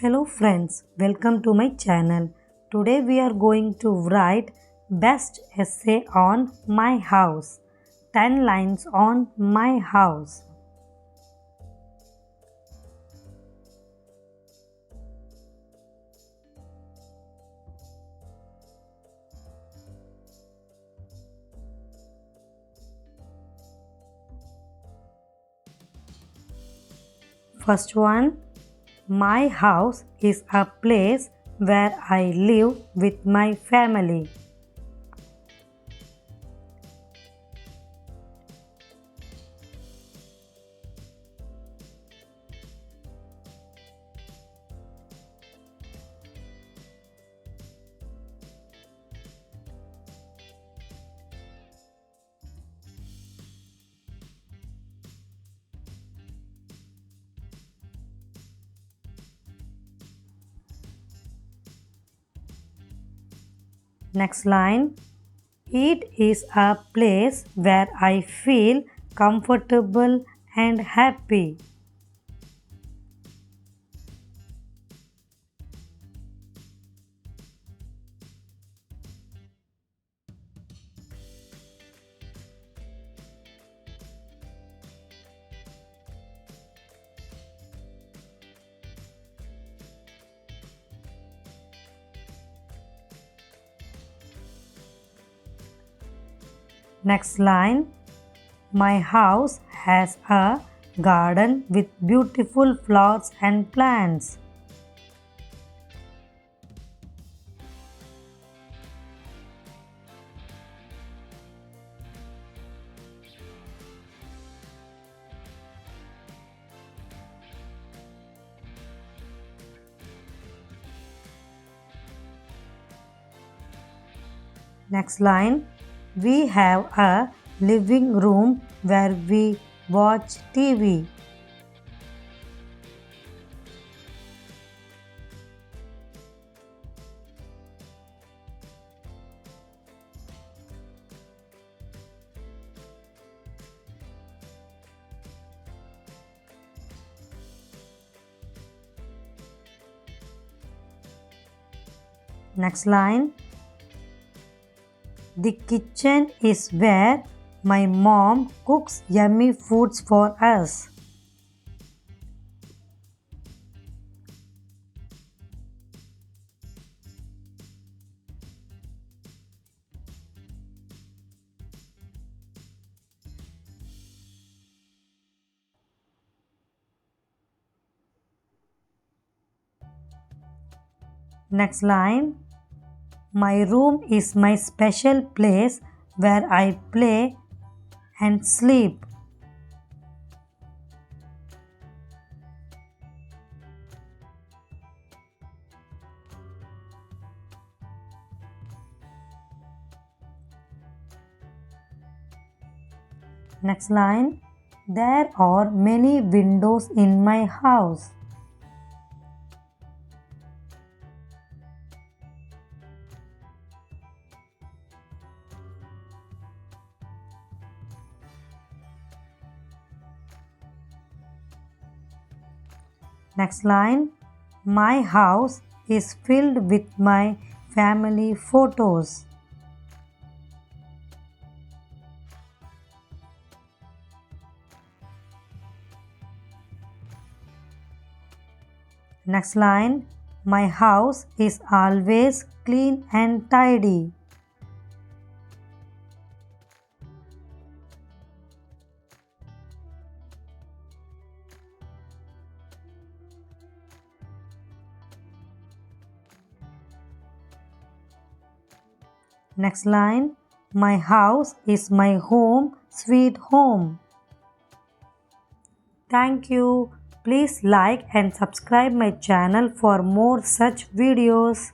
Hello friends, welcome to my channel. Today we are going to write best essay on my house. 10 lines on my house. First one, my house is a place where I live with my family. Next line, it is a place where I feel comfortable and happy. Next line, my house has a garden with beautiful flowers and plants. Next line, we have a living room where we watch TV. Next line, the kitchen is where my mom cooks yummy foods for us. Next line, my room is my special place where I play and sleep. Next line, there are many windows in my house. Next line, my house is filled with my family photos. Next line, my house is always clean and tidy. Next line, my house is my home, sweet home. Thank you. Please like and subscribe my channel for more such videos.